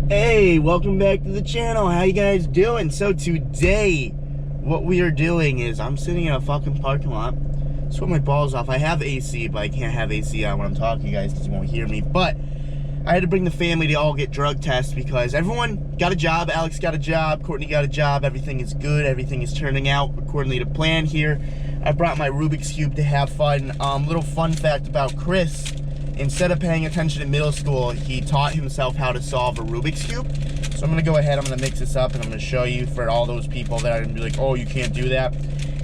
Hey, welcome back to the channel. How you guys doing? So today, what we are doing is I'm sitting in a fucking parking lot, sweat my balls off. I have AC, but I can't have AC on when I'm talking to you guys because you won't hear me. But I had to bring the family to all get drug tests because everyone got a job. Alex got a job, Courtney got a job. Everything is good. Everything is turning out accordingly to plan here. I brought my Rubik's Cube to have fun. Little fun fact about Chris. Instead of paying attention in middle school, he taught himself how to solve a Rubik's Cube. So I'm gonna go ahead, I'm gonna mix this up, and I'm gonna show you for all those people that are gonna be like, oh, you can't do that.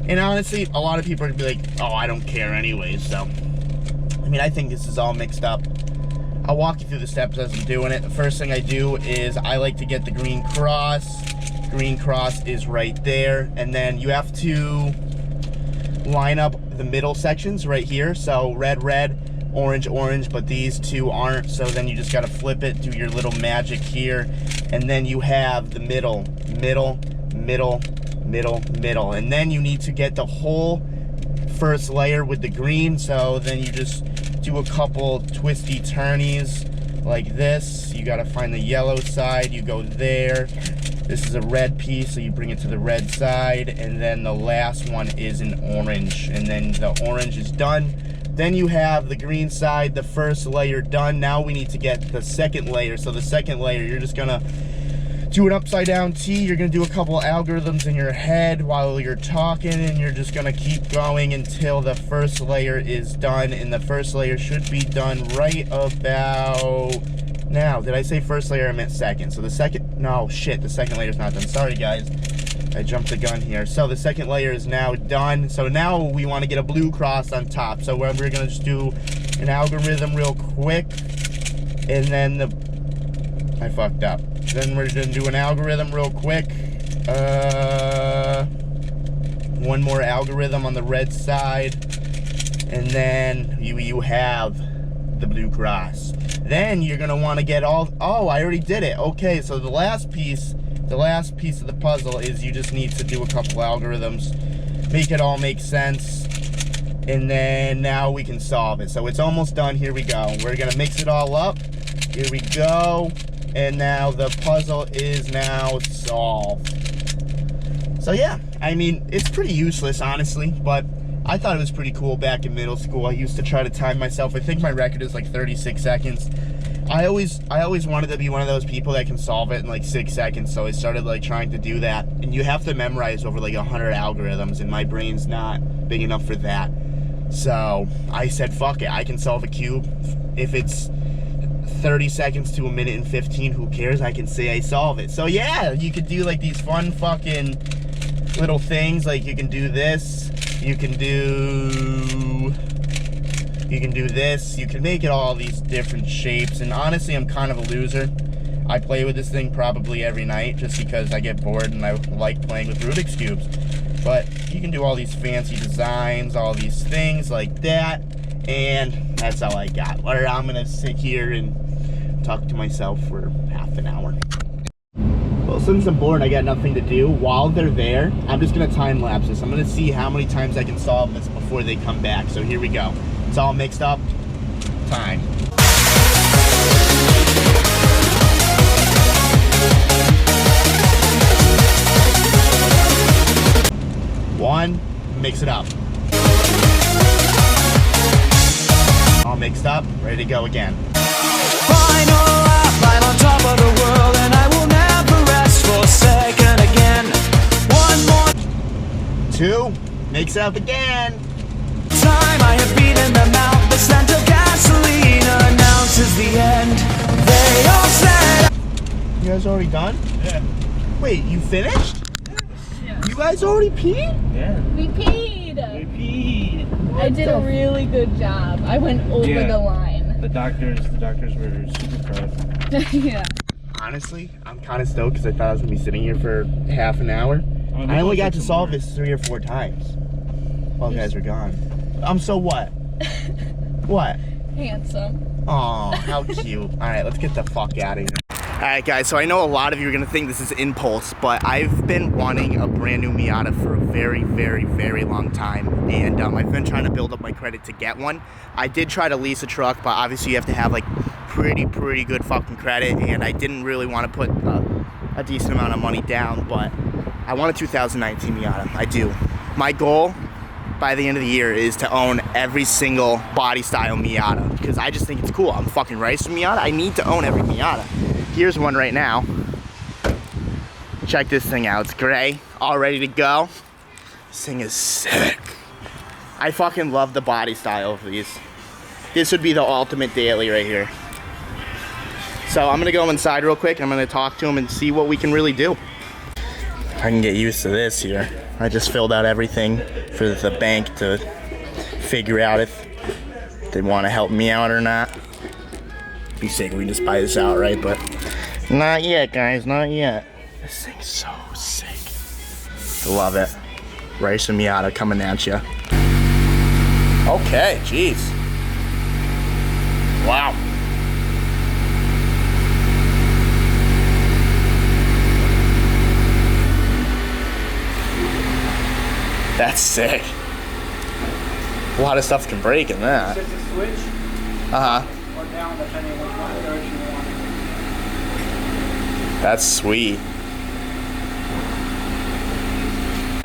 And honestly, a lot of people are gonna be like, oh, I don't care anyway. So, I mean, I think this is all mixed up. I'll walk you through the steps as I'm doing it. The first thing I do is I like to get the green cross. Green cross is right there. And then you have to line up the middle sections right here. So red, red, orange, orange, but these two aren't, so then you just gotta flip it, do your little magic here, and then you have the middle, middle, middle, middle, middle, and then you need to get the whole first layer with the green, so then you just do a couple twisty turnies like this. You gotta find the yellow side, you go there. This is a red piece, so you bring it to the red side, and then the last one is an orange, and then the orange is done. Then you have the green side, the first layer done. Now we need to get the second layer. So the second layer, you're just gonna do an upside down T. You're gonna do a couple algorithms in your head while you're talking, and you're just gonna keep going until the first layer is done. And the first layer should be done right about now. Did I say first layer? I meant second. So the second, no, shit, the second layer is not done. Sorry, guys. I jumped the gun here. So the second layer is now done. So now we want to get a blue cross on top. So we're gonna just do an algorithm real quick, and then I fucked up. Then we're gonna do an algorithm real quick. One more algorithm on the red side, and then you have the blue cross. Then you're gonna want to get all. Oh, I already did it. Okay, so the last piece of the puzzle is you just need to do a couple algorithms, make it all make sense, and then now we can solve it. So it's almost done. Here we go. We're gonna mix it all up. Here we go. And now the puzzle is now solved. So yeah, I mean, it's pretty useless, honestly, but I thought it was pretty cool back in middle school. I used to try to time myself. I think my record is like 36 seconds. I always wanted to be one of those people that can solve it in like 6 seconds, so I started like trying to do that. And you have to memorize over like 100 algorithms, and my brain's not big enough for that. So I said, fuck it, I can solve a cube. If it's 30 seconds to a minute and 15, who cares? I can say I solve it. So yeah, you could do like these fun fucking little things, like you can do this, you can do this, you can make it all these different shapes. And honestly, I'm kind of a loser. I play with this thing probably every night just because I get bored and I like playing with Rubik's Cubes. But you can do all these fancy designs, all these things like that, and that's all I got. Or I'm gonna sit here and talk to myself for half an hour. Well, since I'm bored, I got nothing to do. While they're there, I'm just gonna time lapse this. I'm gonna see how many times I can solve this before they come back. So here we go. It's all mixed up. Time. One, mix it up. All mixed up, ready to go again. Final lap, I'm on top of the world, and I will never rest for a second again. One more. Two, mix it up again. Time I have beaten them out. The scent of gasoline announces the end. They all said. You guys already done? Yeah. Wait, you finished? Yeah. You guys already peed? Yeah. We peed. We peed. I did a really good job. I went over the line. The doctors were super proud. Yeah. Honestly, I'm kind of stoked because I thought I was gonna be sitting here for half an hour. I only got to solve this 3 or 4 times while you guys were gone. I'm so what? What? Handsome. Oh, how cute. All right, let's get the fuck out of here. All right, guys, so I know a lot of you are gonna think this is impulse, but I've been wanting a brand new Miata for a very, very, very long time, and I've been trying to build up my credit to get one. I did try to lease a truck, but obviously you have to have like pretty good fucking credit, and I didn't really want to put a decent amount of money down, but I want a 2019 Miata. I do. My goal by the end of the year is to own every single body style Miata, because I just think it's cool. I'm fucking raised with Miata. I need to own every Miata. Here's one right now. Check this thing out. It's gray, all ready to go. This thing is sick. I fucking love the body style of these. This would be the ultimate daily right here. So I'm gonna go inside real quick. I'm gonna talk to him and see what we can really do. I can get used to this here. I just filled out everything for the bank to figure out if they want to help me out or not. Be sick if we just buy this outright, but not yet, guys, not yet. This thing's so sick. I love it. Race and Miata coming at you. Okay, jeez. Wow. That's sick. A lot of stuff can break in that. Set the switch Uh-huh. or down depending on what direction you want it. That's sweet.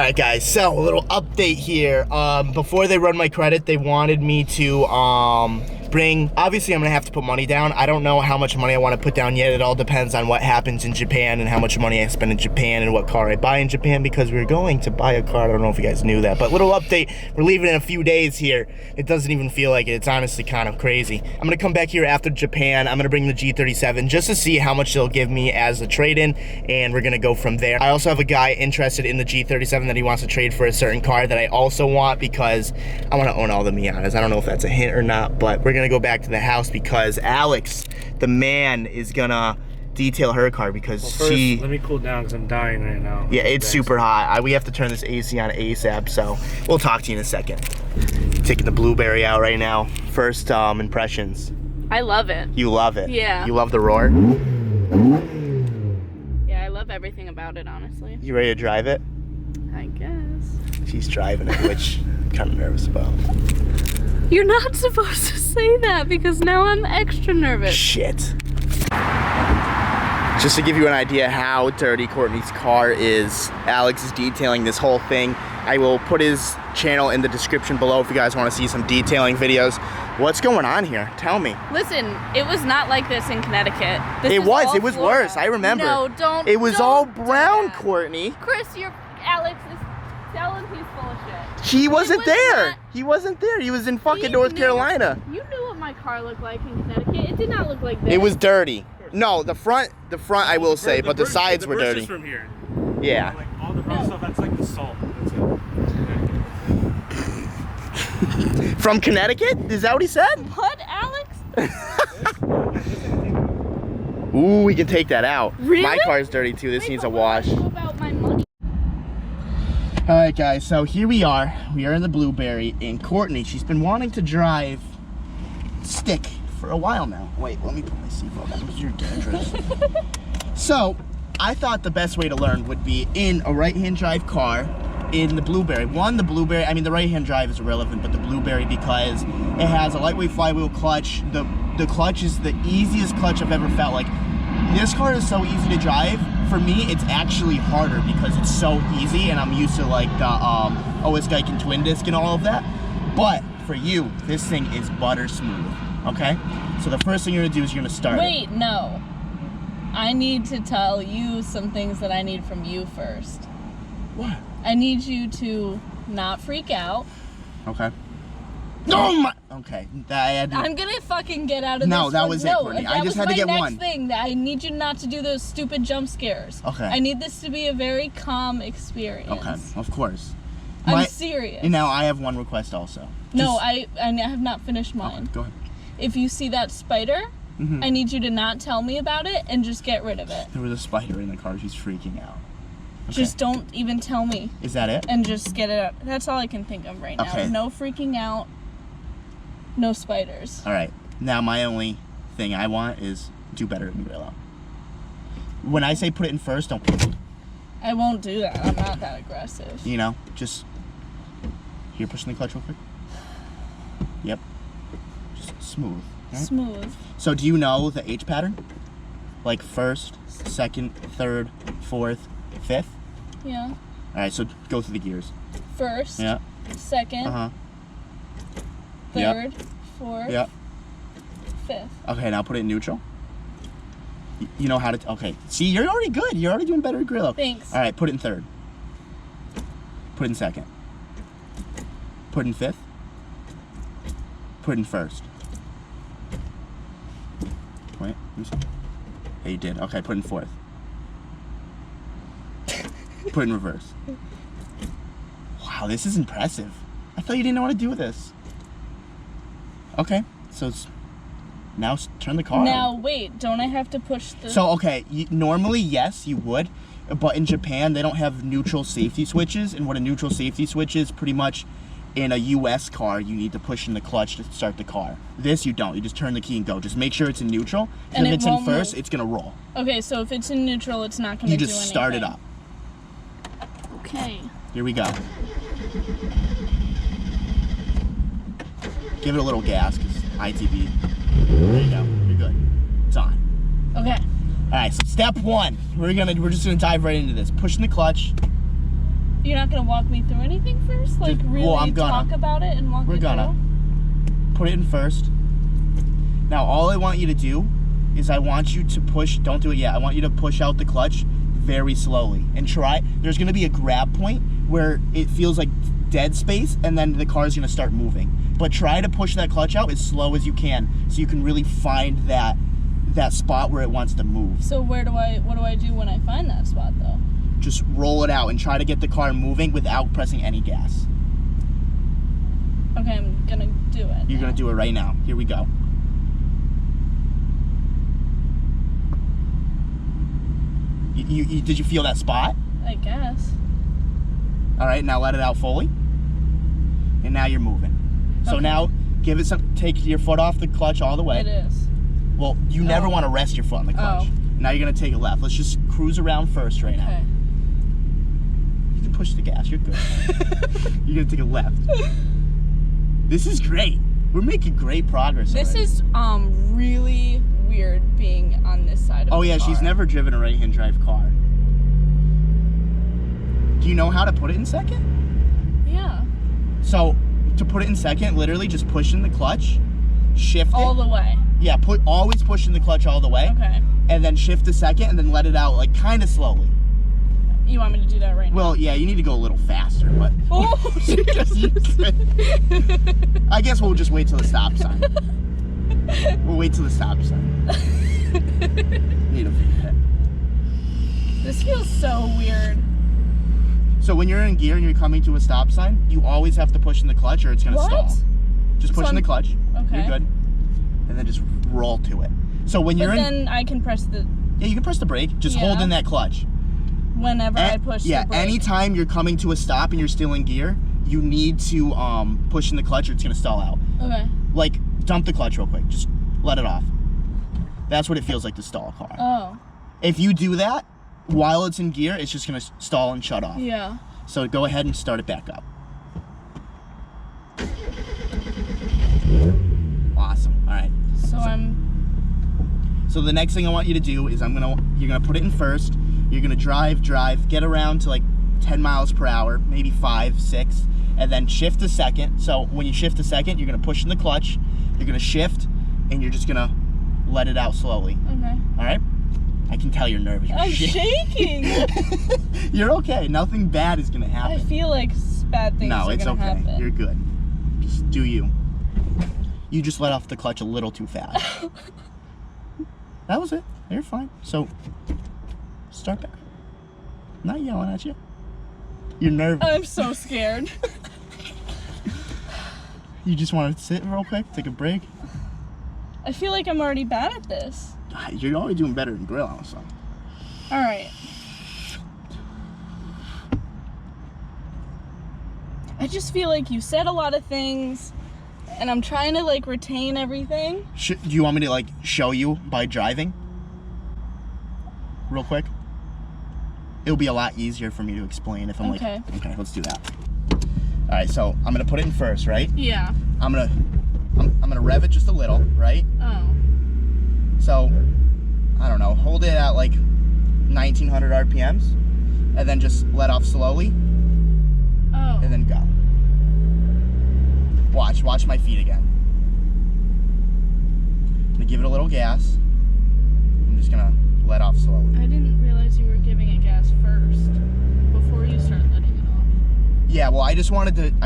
Alright guys, so a little update here. Before they run my credit, they wanted me to bring, obviously I'm gonna have to put money down. I don't know how much money I want to put down yet. It all depends on what happens in Japan and how much money I spend in Japan and what car I buy in Japan, because we're going to buy a car. I don't know if you guys knew that, but little update, we're leaving in a few days here. It doesn't even feel like it. It's honestly kind of crazy. I'm gonna come back here after Japan. I'm gonna bring the G37 just to see how much they'll give me as a trade-in, and we're gonna go from there. I also have a guy interested in the G37 that he wants to trade for a certain car that I also want, because I want to own all the Miatas. I don't know if that's a hint or not, but we're gonna go back to the house because Alex, the man, is gonna detail her car because First, let me cool down because I'm dying right now. yeah, it's super hot. We have to turn this AC on ASAP, so we'll talk to you in a second. Taking the Blueberry out right now. First impressions. I love it. You love it? Yeah. You love the roar? Yeah, I love everything about it, honestly. You ready to drive it? I guess. She's driving it, which I'm kind of nervous about. You're not supposed to say that because now I'm extra nervous. Shit. Just to give you an idea how dirty Courtney's car is, Alex is detailing this whole thing. I will put his channel in the description below if you guys want to see some detailing videos. What's going on here? Tell me. Listen, it was not like this in Connecticut. This It is was all Florida. worse. I remember. No, don't. It was don't all do brown, that. Courtney. Chris, Alex is telling he's full of shit. He wasn't was there. not- He wasn't there. He was in fucking He North knew- Carolina. You knew what my car looked like in Connecticut. It did not look like this. It was dirty. No, the front I will say, but the sides were dirty. From here. Yeah. Like all the brown stuff, that's like the salt. That's it. From Connecticut? Is that what he said? What, Alex? Ooh, we can take that out. Really? My car's dirty too. This Wait, needs but a what do I wash. do about my money? Alright guys, so here we are. We are in the Blueberry, and Courtney, she's been wanting to drive stick for a while now. Wait, let me put my seatbelt on because you're dangerous. So, I thought the best way to learn would be in a right-hand drive car in the Blueberry. One, the Blueberry, I mean the right-hand drive is irrelevant, but the Blueberry, because it has a lightweight flywheel clutch. The clutch is the easiest clutch I've ever felt. Like, this car is so easy to drive. For me, it's actually harder because it's so easy, and I'm used to like the OS Geiken twin disc and all of that. But for you, this thing is butter smooth. Okay? So the first thing you're gonna do is you're gonna start it. Wait, no. I need to tell you some things that I need from you first. What? I need you to not freak out. Okay. Oh my. Okay. I'm gonna fucking get out of No, this. that one. was it, No, Courtney. that I just was had to my get next one. thing. I need you not to do those stupid jump scares. Okay. I need this to be a very calm experience. Okay. Of course. I'm serious. Now I have one request also. No, Just- I have not finished mine. Okay, go ahead. If you see that spider, Mhm. I need you to not tell me about it and just get rid of it. There was a spider in the car. She's freaking out. Okay. Just don't even tell me Is that it? and just get it out. That's all I can think of right now. Okay. No freaking out. No spiders. All right. Now my only thing I want is do better than Grillo. When I say put it in first, don't. I won't do that. I'm not that aggressive. You know, just here, pushing the clutch real quick. Yep. Just smooth. Smooth. So do you know the H pattern? Like first, second, third, fourth, fifth? Yeah. All right, so go through the gears. First. Yeah. Second. Uh-huh. Third. Fourth. Yeah. Fifth. Okay, now put it in neutral. You know how to, okay. See, you're already good. You're already doing better at Grillo. Thanks. All right, put it in third. Put it in second. Put it in fifth. Put it in first. Wait, let me see. Yeah, you did. Okay, put it in fourth. Put it in reverse. Wow, this is impressive. I thought you didn't know how to do this. Okay, so now turn the car. Now wait, don't I have to push the? So okay, normally yes, you would, but in Japan they don't have neutral safety switches, and what a neutral safety switch is, pretty much, in a U.S. car, you need to push in the clutch to start the car. This you don't. You just turn the key and go. Just make sure it's in neutral. And if it it's in won't first, move. it's gonna roll. Okay, so if it's in neutral, it's not gonna You do just anything. start it up. Okay. Here we go. Give it a little gas, cause ITB. There you go. You're good. It's on. Okay. All right. So step one, we're just gonna dive right into this. Pushing the clutch. You're not gonna walk me through anything first? Like really Well, I'm gonna. talk about it and walk We're me gonna put it in first. Now, all I want you to do is I want you to push. Don't do it yet. I want you to push out the clutch very slowly and try. There's gonna be a grab point where it feels like dead space, and then the car is gonna start moving. But try to push that clutch out as slow as you can, so you can really find that spot where it wants to move. So what do I do when I find that spot though? Just roll it out and try to get the car moving without pressing any gas. Okay, I'm gonna do it. You're now. gonna do it right now. Here we go. Did you feel that spot? I guess. All right, now let it out fully. And now you're moving. So Okay. now give it some, take your foot off the clutch all the way. It is. Well, you never Oh. want to rest your foot on the clutch. Oh. Now you're gonna take it left. Let's just cruise around first right now. Okay. You can push the gas, you're good. You're gonna take a left. This is great. We're making great progress This already. is really weird being on this side of Oh the yeah, car. she's never driven a right-hand drive car. Do you know how to put it in second? Yeah. So, to put it in second, literally just push in the clutch, shift All it. the way. Yeah, always push in the clutch all the way. Okay. And then shift to second and then let it out like kind of slowly. You want me to do that right now? Well, yeah, you need to go a little faster, but Oh, I guess we'll just wait till the stop sign. We'll wait till the stop sign. Need a vape. this feels so weird. So when you're in gear and you're coming to a stop sign, you always have to push in the clutch or it's gonna What? stall. Just push So in the clutch. Okay. You're good. And then just roll to it. So when But you're in, then I can press the yeah, you can press the brake. Just hold Yeah. in that clutch. whenever I push Yeah, the brake. anytime you're coming to a stop and you're still in gear, you need to push in the clutch or it's gonna stall out. Okay. Like, dump the clutch real quick. Just let it off. That's what it feels like to stall a car. Oh. If you do that while it's in gear, it's just gonna stall and shut off. Yeah. So go ahead and start it back up. Awesome. All right. So the next thing I want you to do is you're gonna put it in first. You're gonna drive, get around to like 10 miles per hour, maybe 5, 6, and then shift to second. So when you shift to second, you're gonna push in the clutch, you're gonna shift, and you're just gonna let it out slowly. Okay. All right? I can tell you're nervous. You're I'm shaking. You're okay. Nothing bad is gonna happen. I feel like bad things No, are it's gonna okay. happen. You're good. Just do you. You just let off the clutch a little too fast. That was it. You're fine. So, start back. I'm not yelling at you. You're nervous. I'm so scared. You just want to sit real quick, take a break. I feel like I'm already bad at this. You're already doing better than Grill, so. All right. I just feel like you said a lot of things, and I'm trying to like retain everything. Do you want me to like show you by driving? Real quick? It'll be a lot easier for me to explain if I'm Okay. like, okay, let's do that. All right, so I'm gonna put it in first, right? Yeah. I'm gonna gonna rev it just a little, right? Oh. So, I don't know, hold it at like 1900 RPMs, and then just let off slowly, Oh. and then go. Watch my feet again. I'm gonna give it a little gas. I'm just gonna let off slowly. I didn't realize you were giving it gas first before you start letting it off. Yeah, well, I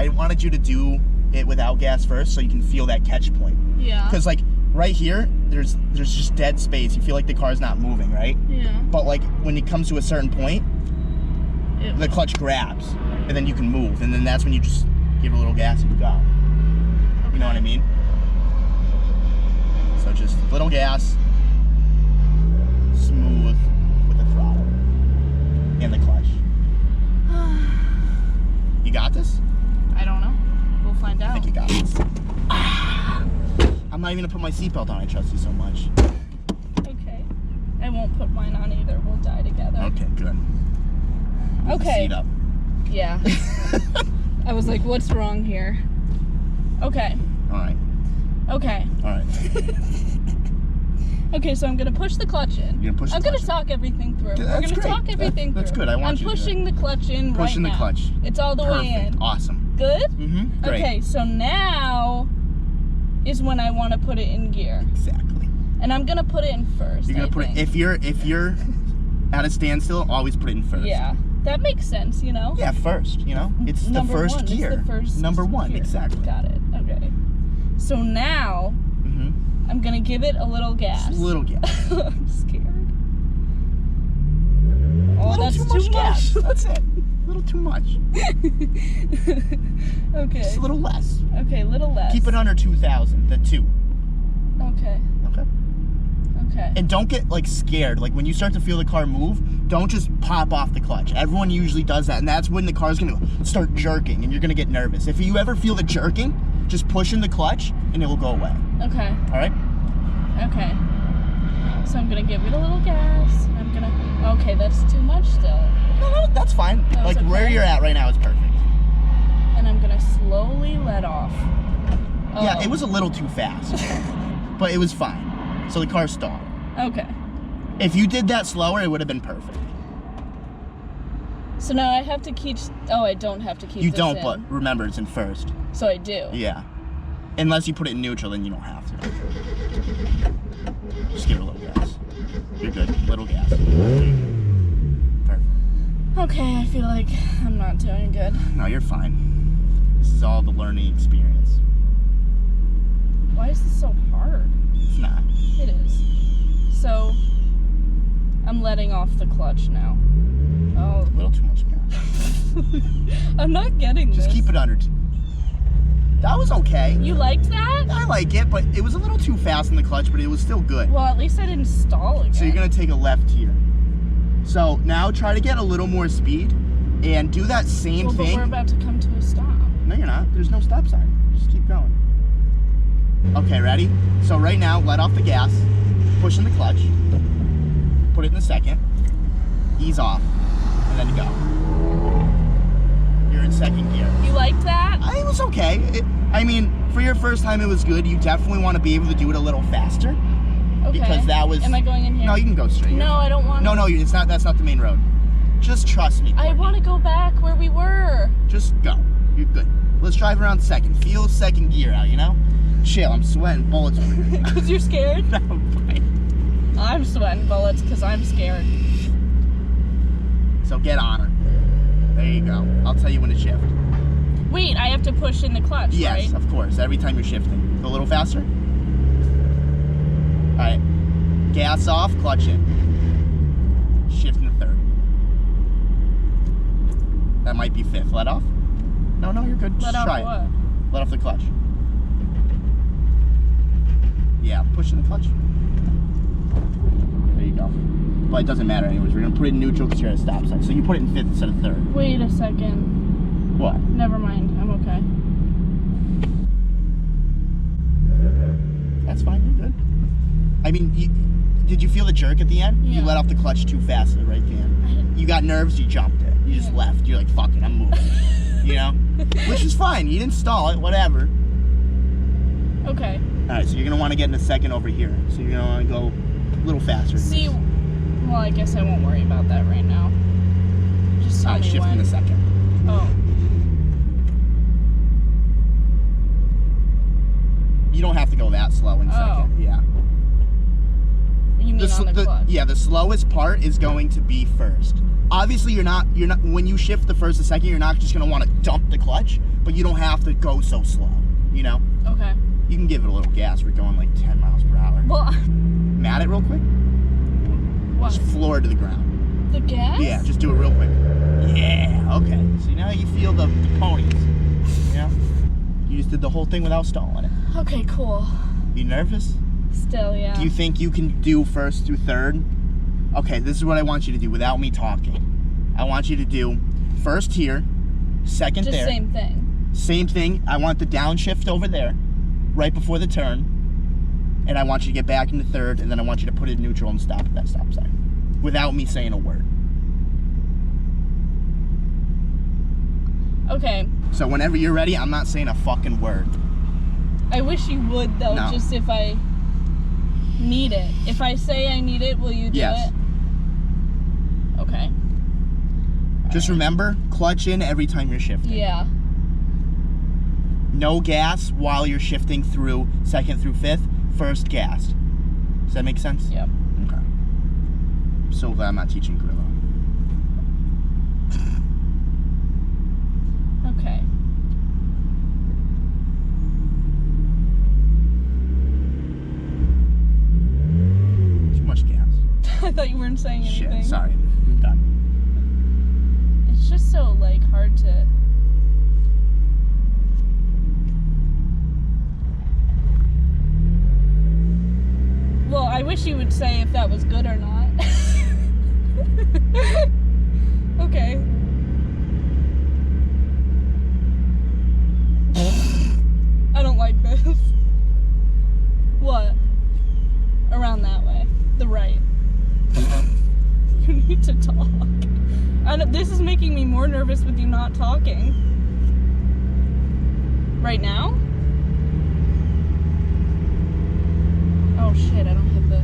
wanted you to do it without gas first so you can feel that catch point. Yeah. Because like right here, there's just dead space. You feel like the car's not moving, right? Yeah. But like when it comes to a certain point, It, the clutch grabs, and then you can move, and then that's when you just give it a little gas and go. You know what I mean? So just little gas, smooth with the throttle and the clutch. You got this? I don't know. We'll find I out. think you got this. I'm not even gonna put my seatbelt on. I trust you so much. Okay. I won't put mine on either. We'll die together. Okay, good. Move the Okay. seat up. Yeah. I was like, what's wrong here? Okay. All right. Okay. All right. Okay, so I'm gonna push the clutch in. You're gonna push the I'm gonna clutch in. talk everything through. Yeah, We're that's gonna great. talk everything That's through. good. I want I'm you to do pushing the clutch in Pushing right the now. clutch. It's all the way Perfect. in. Awesome. Good? Mm-hmm. Great. Okay, so now is when I want to put it in gear. Exactly. And I'm gonna put it in first. You're gonna I put think. it if you're at a standstill, always put it in first. Yeah. That makes sense, you know? Yeah, first, you know? It's Number the first one. gear. It's the first Number one, gear. exactly. Got it. Okay. So now Mm-hmm. I'm gonna give it a little gas. Just a little gas. I'm scared. Oh, little that's too much gas. much. That's it. A little too much. Okay. Just a little less. Okay, little less. Keep it under 2,000. The 2. Okay. Okay. Okay. And don't get like scared. Like when you start to feel the car move, don't just pop off the clutch. Everyone usually does that, and that's when the car's gonna start jerking, and you're gonna get nervous. If you ever feel the jerking, just push in the clutch, and it will go away. Okay. All right? Okay. So I'm gonna give it a little gas. I'm gonna. Okay, that's too much still. No, that's fine. That was Like where okay? you're at right now is perfect. And I'm gonna slowly let off. Yeah, Oh. it was a little too fast, but it was fine. So the car stalled. Okay. If you did that slower, it would have been perfect. So now I have to keep. Oh, I don't have to keep. You this don't, in. but remember it's in first. So I do. Yeah. Unless you put it in neutral, then you don't have to. Just give it a little gas. You're good. Little gas. Perfect. Okay, I feel like I'm not doing good. No, you're fine. This is all the learning experience. Why is this so hard? It's not. It is. So I'm letting off the clutch now. Oh, A little too much gas. I'm not getting Just this. keep it under. That was okay. You liked that? I like it, but it was a little too fast in the clutch, but it was still good. Well, at least I didn't stall again. So you're gonna take a left here. So now try to get a little more speed and do that same Well, but thing. we're about to come to a stop. No, you're not. There's no stop sign. Just keep going. Okay, ready? So right now, let off the gas, push in the clutch, put it in the second, ease off, and then go. You're in second gear. You liked that? It was okay. I mean, for your first time, it was good. You definitely want to be able to do it a little faster. Okay. Because that was... Am I going in here? No, you can go straight. You're No, fine. I don't want. No, it's not. That's not the main road. Just trust me. I Courtney. want to go back where we were. Just go. You're good. Let's drive around second. Feel second gear out, you know? Chill. I'm sweating bullets over here. Because you're scared? No, I'm fine. I'm sweating bullets because I'm scared. So get on her. There you go. I'll tell you when to shift. Wait, I have to push in the clutch, Yes, right? of course. Every time you're shifting. Go a little faster. All right. Gas off, clutch in. Shift in the third. That might be fifth. Let off? No, you're good. Let Just off try what? it. Let off the clutch. Yeah, push in the clutch. There you go. But it doesn't matter anyways. We're going to put it in neutral because you're at a stop sign. So you put it in fifth instead of third. Wait a second. What? Never mind. I'm okay. That's fine. You're good. I mean, did you feel the jerk at the end? Yeah. You let off the clutch too fast at the right hand. You got nerves, you jumped it. You just Yeah. left. You're like, fuck it, I'm moving. You know? Which is fine. You didn't stall it, whatever. Okay. Alright, so you're gonna want to get in a second over here. So you're gonna want to go a little faster. See, well, I guess I won't worry about that right now. Just tell me shift when. in a second. Oh. You don't have to go that slow in second. Yeah. You mean on the clutch? Yeah, the slowest part is going to be first. Obviously, you're not when you shift the first to second, you're not just gonna want to dump the clutch, but you don't have to go so slow. You know. Okay. You can give it a little gas. We're going like 10 miles per hour. Well. Mat it real quick. What? Just floor to the ground. The gas? Yeah, just do it real quick. Yeah. Okay. See, now you feel the ponies. Yeah. You just did the whole thing without stalling it. Okay, cool. You nervous? Still, yeah. Do you think you can do first through third? Okay, this is what I want you to do without me talking. I want you to do first here, second Just there. same thing. Same thing. I want the downshift over there, right before the turn. And I want you to get back into third, and then I want you to put it in neutral and stop at that stop sign. Without me saying a word. Okay. So whenever you're ready, I'm not saying a fucking word. I wish you would, though, No. just if I need it. If I say I need it, will you do Yes. it? Okay. Just remember, clutch in every time you're shifting. Yeah. No gas while you're shifting through second through fifth. First gas. Does that make sense? Yep. Okay. I'm so glad I'm not teaching Grillo. Okay. Too much gas. I thought you weren't saying anything. Shit, sorry. I'm done. It's just so, like, hard to... Well, I wish you would say if that was good or not. Okay. I don't like this. What? Around that way. The right. You need to talk. This is making me more nervous with you not talking. Right now? Oh shit, I don't have the...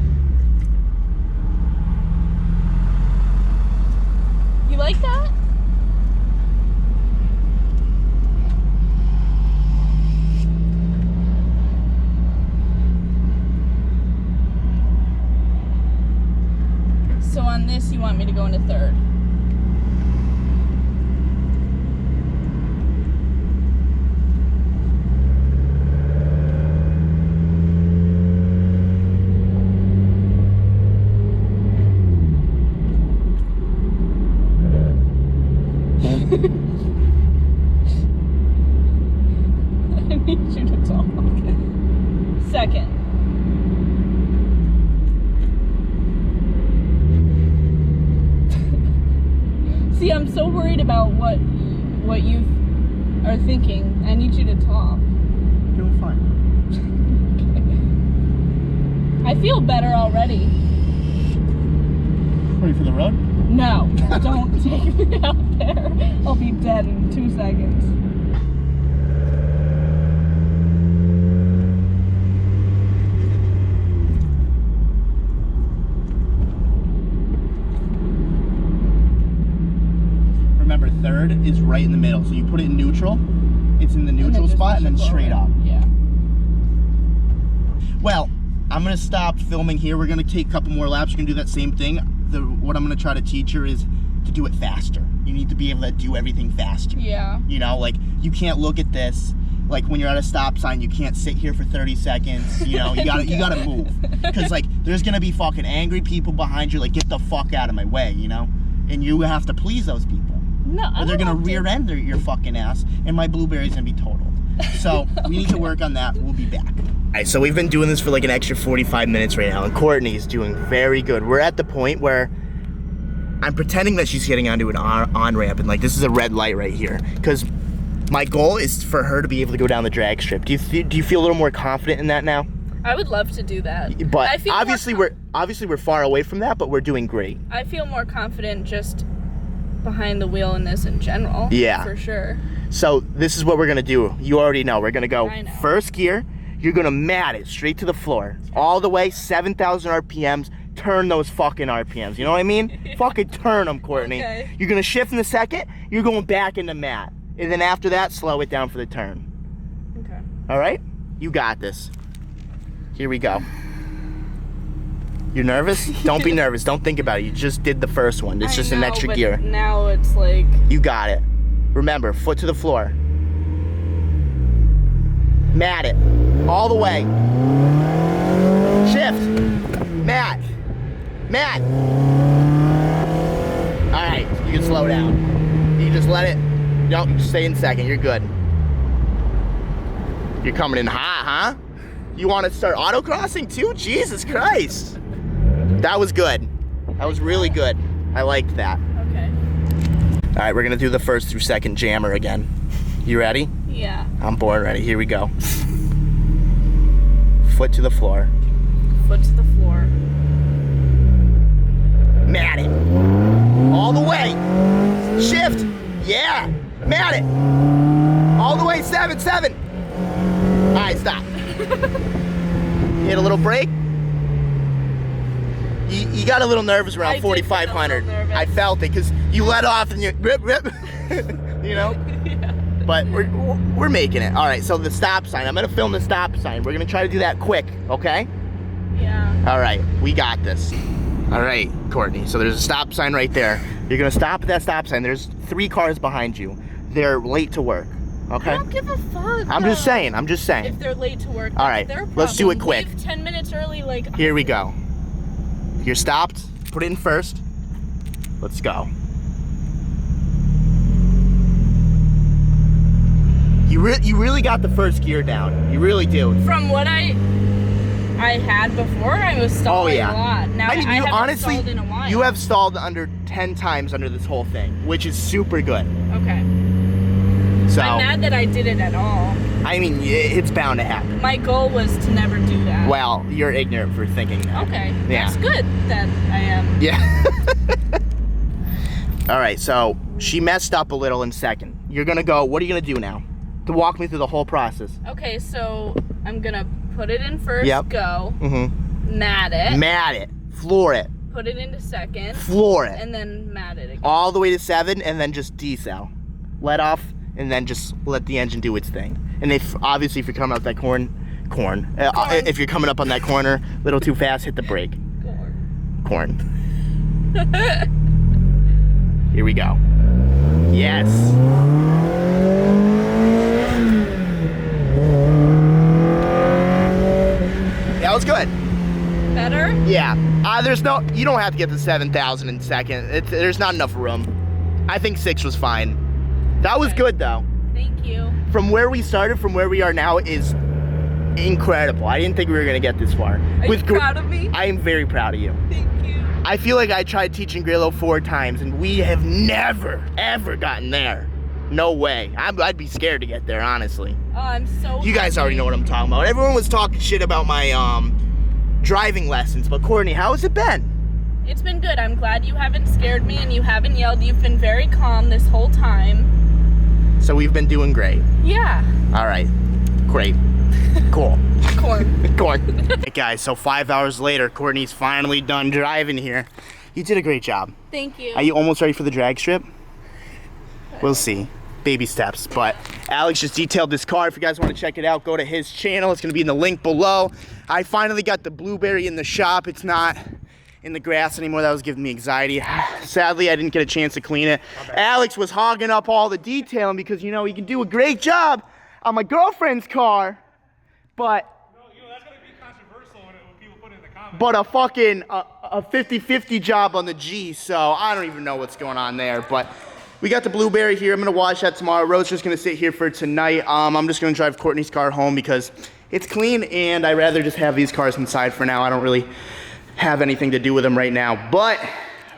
You like that? So on this, you want me to go into third? I need you to talk. Second. See, I'm so worried about what you are thinking. I need you to talk. Doing fine. I feel better already. Ready for the road? No, don't take me out there. I'll be dead in 2 seconds. Remember, third is right in the middle. So you put it in neutral. It's in the neutral spot and then straight up. Yeah. Well, I'm going to stop filming here. We're going to take a couple more laps. We're going to do that same thing. What I'm going to try to teach her is to do it faster. You need to be able to do everything faster. Yeah. You know, like, you can't look at this. Like, when you're at a stop sign, you can't sit here for 30 seconds. You know, you gotta move. Because, like, there's going to be fucking angry people behind you. Like, get the fuck out of my way, you know? And you have to please those people. No, Or they're going to rear end your fucking ass, and my blueberry's going to be totaled. So, we need to work on that. We'll be back. Alright, so we've been doing this for like an extra 45 minutes right now, and Courtney's doing very good. We're at the point where I'm pretending that she's getting onto an on-ramp, and like, this is a red light right here. Because my goal is for her to be able to go down the drag strip. Do you feel a little more confident in that now? I would love to do that. But I feel obviously we're far away from that, but we're doing great. I feel more confident just behind the wheel in this in general. Yeah. For sure. So this is what we're gonna do. You already know. We're gonna go I know. first gear. You're gonna mat it straight to the floor. All the way, 7,000 RPMs. Turn those fucking RPMs. You know what I mean? Fucking turn them, Courtney. Okay. You're gonna shift in a second. You're going back into mat. And then after that, slow it down for the turn. Okay. All right? You got this. Here we go. You're nervous? Don't be nervous. Don't think about it. You just did the first one. It's just an extra gear. Now it's like. You got it. Remember, foot to the floor. Mat it. All the way. Shift. Mat. Mat. All right, you can slow down. You just let it. No, you stay in second. You're good. You're coming in hot, huh? You want to start autocrossing too? Jesus Christ. That was good. That was really good. I liked that. Okay. All right, we're gonna do the first through second jammer again. You ready? Yeah. I'm born ready. Here we go. Foot to the floor. Foot to the floor. Mat it. All the way. Shift. Yeah. Mat it. All the way. 7, 7. All right, stop. Hit a little brake. You got a little nervous around I did 4,500. get a little nervous. I felt it because you let off and you rip, rip. You know? Yeah. But we're making it. All right, so the stop sign. I'm gonna film the stop sign. We're gonna try to do that quick, okay? Yeah. All right, we got this. All right, Courtney, so there's a stop sign right there. You're gonna stop at that stop sign. There's 3 cars behind you. They're late to work, okay? I don't give a fuck. I'm just saying, I'm just saying. If they're late to work, All right, that's their let's do it problem. quick. Leave 10 minutes early, like. Here we go. You're stopped, put it in first. Let's go. You really got the first gear down. You really do. From what I had before, I was stalling a lot. Now I mean, you haven't honestly, stalled in a while. you have stalled under 10 times under this whole thing, which is super good. Okay. So, I'm mad that I did it at all. I mean, it's bound to happen. My goal was to never do that. Well, you're ignorant for thinking that. Okay. Yeah. That's good that I am. Yeah. All right, so she messed up a little in second. You're gonna go, what are you gonna do now? To walk me through the whole process. Okay, so I'm gonna put it in first, Yep. go, Mm-hmm. mat it, Mat it, floor it, put it into second, floor it. and then mat it again. All the way to 7, and then just decel. Let off, and then just let the engine do its thing. And obviously if you're coming up that corn. If you're coming up on that corner a little too fast, hit the brake. Corn. Here we go. Yes. That was good. Better? Yeah. You don't have to get to 7,000 in second. There's not enough room. I think 6 was fine. That was good though. Thank you. From where we started, from where we are now is incredible. I didn't think we were gonna get this far. Are you proud of me? I am very proud of you. Thank you. I feel like I tried teaching Grillo 4 times and we have never, ever gotten there. No way. I'd be scared to get there, honestly. Oh, I'm so You guys already know what I'm talking about. Everyone was talking shit about my driving lessons, but Courtney, how has it been? It's been good. I'm glad you haven't scared me and you haven't yelled. You've been very calm this whole time. So we've been doing great. Yeah. All right, great, cool. Corn. Corn. Hey guys, so 5 hours later, Courtney's finally done driving here. You did a great job. Thank you. Are you almost ready for the drag strip? We'll see. Baby steps. But Alex just detailed this car. If you guys want to check it out, go to his channel. It's going to be in the link below. I finally got the blueberry in the shop. It's not in the grass anymore. That was giving me anxiety. Sadly, I didn't get a chance to clean it. Alex was hogging up all the detailing because, you know, he can do a great job on my girlfriend's car, but That's going to be controversial when people put it in the comments. but a fucking a 50-50 job on the G, so I don't even know what's going on there. But we got the blueberry here. I'm gonna wash that tomorrow. Road's just gonna sit here for tonight. I'm just gonna drive Courtney's car home because it's clean and I'd rather just have these cars inside for now. I don't really have anything to do with them right now, but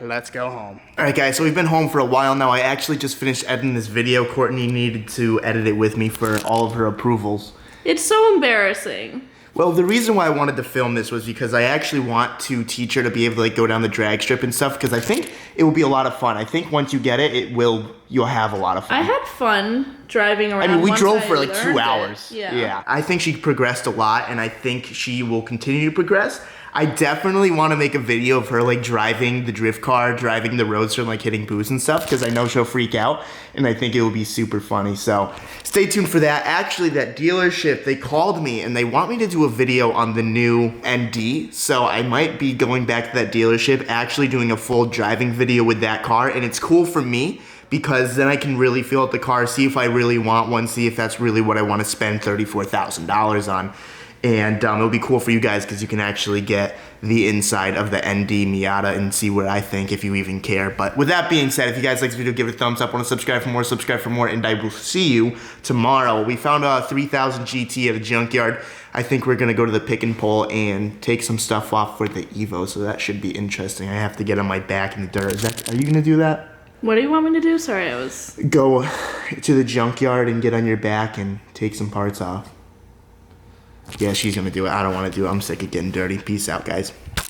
let's go home. All right guys, so we've been home for a while now. I actually just finished editing this video. Courtney needed to edit it with me for all of her approvals. It's so embarrassing. Well, the reason why I wanted to film this was because I actually want to teach her to be able to like go down the drag strip and stuff, because I think it will be a lot of fun. I think once you get it, you'll have a lot of fun. I had fun driving around. I mean, we once drove I for like learned 2 it. hours. Yeah. I think she progressed a lot, and I think she will continue to progress. I definitely want to make a video of her like driving the drift car, driving the roadster, and like hitting boosts and stuff, because I know she'll freak out, and I think it will be super funny. So stay tuned for that. Actually, that dealership, they called me and they want me to do a video on the new ND. So I might be going back to that dealership, actually doing a full driving video with that car, and it's cool for me because then I can really feel out the car, see if I really want one, see if that's really what I want to spend $34,000 on. And it'll be cool for you guys because you can actually get the inside of the ND Miata and see what I think, if you even care. But with that being said, if you guys like this video, give it a thumbs up. Want to subscribe for more, and I will see you tomorrow. We found a 3000 GT at a junkyard. I think we're gonna go to the pick and pull and take some stuff off for the Evo, so that should be interesting. I have to get on my back in the dirt. Are you gonna do that? What do you want me to do? Sorry, I was... Go to the junkyard and get on your back and take some parts off. Yeah, she's gonna do it. I don't want to do it. I'm sick of getting dirty. Peace out, guys.